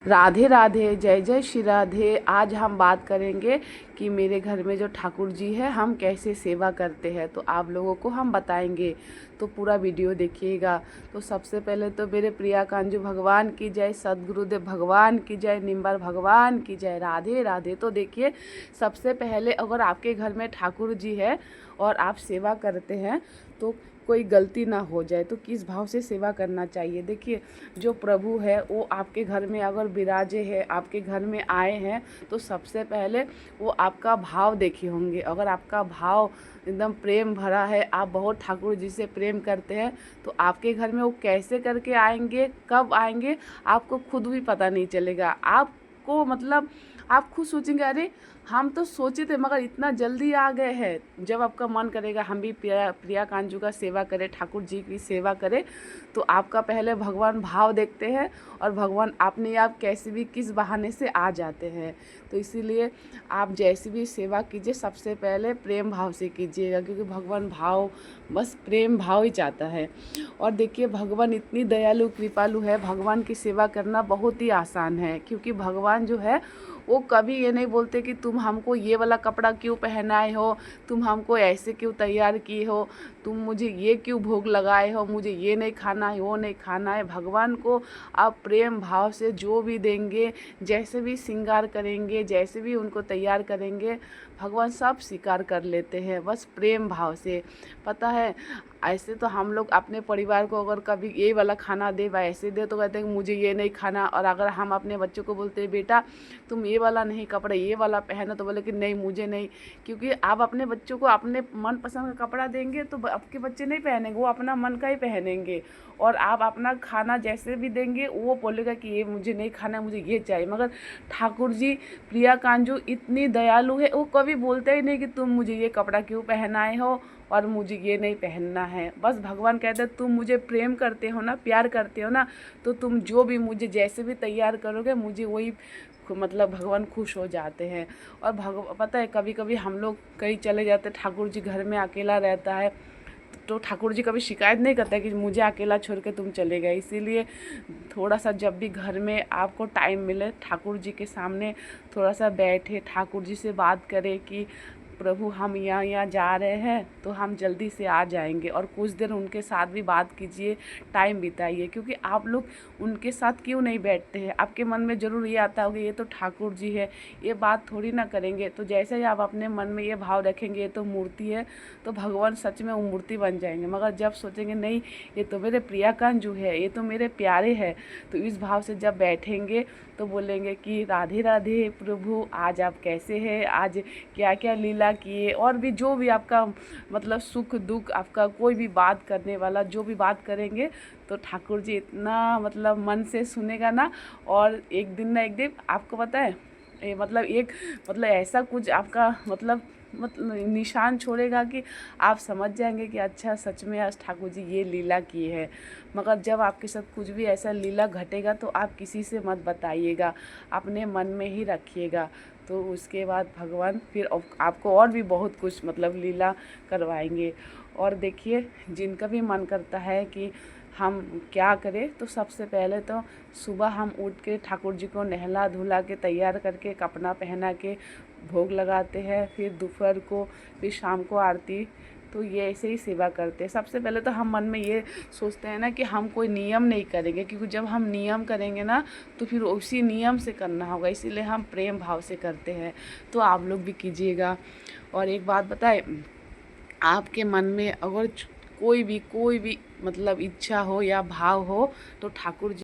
राधे राधे, जय जय श्री राधे। आज हम बात करेंगे कि मेरे घर में जो ठाकुर जी है हम कैसे सेवा करते हैं, तो आप लोगों को हम बताएंगे, तो पूरा वीडियो देखिएगा। तो सबसे पहले तो मेरे प्रिया कांजू भगवान की जय, सदगुरुदेव भगवान की जय, निम्बर भगवान की जय, राधे राधे। तो देखिए, सबसे पहले अगर आपके घर में ठाकुर जी है और आप सेवा करते हैं तो कोई गलती ना हो जाए, तो किस भाव से सेवा करना चाहिए। देखिए, जो प्रभु है वो आपके घर में अगर विराजे है, आपके घर में आए हैं, तो सबसे पहले वो आपका भाव देखे होंगे। अगर आपका भाव एकदम प्रेम भरा है, आप बहुत ठाकुर जी से प्रेम करते हैं, तो आपके घर में वो कैसे करके आएंगे, कब आएंगे, आपको खुद भी पता नहीं चलेगा। आपको मतलब आप खुद सोचेंगे, अरे हम तो सोचे थे मगर इतना जल्दी आ गए हैं। जब आपका मन करेगा हम भी प्रिया कांजू का सेवा करें, ठाकुर जी की सेवा करें, तो आपका पहले भगवान भाव देखते हैं और भगवान अपने आप कैसे भी किस बहाने से आ जाते हैं। तो इसीलिए आप जैसी भी सेवा कीजिए, सबसे पहले प्रेम भाव से कीजिएगा, क्योंकि भगवान भाव, बस प्रेम भाव ही चाहता है। और देखिए, भगवान इतनी दयालु कृपालु है, भगवान की सेवा करना बहुत ही आसान है, क्योंकि भगवान जो है वो कभी ये नहीं बोलते कि तुम हमको ये वाला कपड़ा क्यों पहनाए हो, तुम हमको ऐसे क्यों तैयार किए हो, तुम मुझे ये क्यों भोग लगाए हो, मुझे ये नहीं खाना है, वो नहीं खाना है। भगवान को आप प्रेम भाव से जो भी देंगे, जैसे भी श्रृंगार करेंगे, जैसे भी उनको तैयार करेंगे, भगवान सब स्वीकार कर लेते हैं, बस प्रेम भाव से। पता है, ऐसे तो हम लोग अपने परिवार को अगर कभी ये वाला खाना दे व ऐसे दे, तो कहते हैं कि मुझे ये नहीं खाना। और अगर हम अपने बच्चों को बोलते हैं बेटा तुम ये वाला नहीं कपड़ा, ये वाला पहनो, तो बोले कि नहीं मुझे नहीं। क्योंकि आप अपने बच्चों को अपने मनपसंद का कपड़ा देंगे तो आपके बच्चे नहीं पहनेंगे, वो अपना मन का ही पहनेंगे। और आप अपना खाना जैसे भी देंगे, वो बोलेगा कि ये मुझे नहीं खाना, मुझे ये चाहिए। मगर ठाकुर जी प्रिया कांजू इतनी दयालु है, वो कभी बोलते ही नहीं कि तुम मुझे ये कपड़ा क्यों पहनाए हो और मुझे ये नहीं पहनना है। बस भगवान कहते हैं तुम मुझे प्रेम करते हो ना, प्यार करते हो ना, तो तुम जो भी मुझे जैसे भी तैयार करोगे, मुझे वही मतलब भगवान खुश हो जाते हैं। और पता है, कभी कभी हम लोग कहीं चले जाते, ठाकुर जी घर में अकेला रहता है, तो ठाकुर जी कभी शिकायत नहीं करता कि मुझे अकेला छोड़ के तुम चले गए। इसीलिए थोड़ा सा जब भी घर में आपको टाइम मिले, ठाकुर जी के सामने थोड़ा सा बैठे, ठाकुर जी से बात करें कि प्रभु हम यहाँ जा रहे हैं, तो हम जल्दी से आ जाएंगे। और कुछ देर उनके साथ भी बात कीजिए, टाइम बिताइए। क्योंकि आप लोग उनके साथ क्यों नहीं बैठते हैं, आपके मन में ज़रूर ये आता होगा ये तो ठाकुर जी है, ये बात थोड़ी ना करेंगे। तो जैसे ही आप अपने मन में ये भाव रखेंगे ये तो मूर्ति है, तो भगवान सच में वो मूर्ति बन जाएंगे। मगर जब सोचेंगे नहीं ये तो मेरे प्रियाकांजू है, ये तो मेरे प्यारे हैं, तो इस भाव से जब बैठेंगे तो बोलेंगे कि राधे राधे प्रभु, आज आप कैसे हैं, आज क्या क्या लीला किए। और भी जो भी आपका मतलब सुख दुख, आपका कोई भी बात करने वाला जो भी बात करेंगे, तो ठाकुर जी इतना मतलब मन से सुनेगा ना। और एक दिन ना एक दिन आपको पता है, ये मतलब ऐसा कुछ आपका मतलब निशान छोड़ेगा कि आप समझ जाएंगे कि अच्छा सच में आज ठाकुर जी ये लीला की है। मगर जब आपके साथ कुछ भी ऐसा लीला घटेगा तो आप किसी से मत बताइएगा, अपने मन में ही रखिएगा। तो उसके बाद भगवान फिर आपको और भी बहुत कुछ मतलब लीला करवाएंगे। और देखिए, जिनका भी मन करता है कि हम क्या करें, तो सबसे पहले तो सुबह हम उठ के ठाकुर जी को नहला धुला के तैयार करके कपड़ा पहना के भोग लगाते हैं, फिर दोपहर को, फिर शाम को आरती। तो ये ऐसे ही सेवा करते हैं। सबसे पहले तो हम मन में ये सोचते हैं ना कि हम कोई नियम नहीं करेंगे, क्योंकि जब हम नियम करेंगे ना तो फिर उसी नियम से करना होगा, इसीलिए हम प्रेम भाव से करते हैं। तो आप लोग भी कीजिएगा। और एक बात बताए, आपके मन में अगर कोई भी मतलब इच्छा हो या भाव हो, तो ठाकुर जी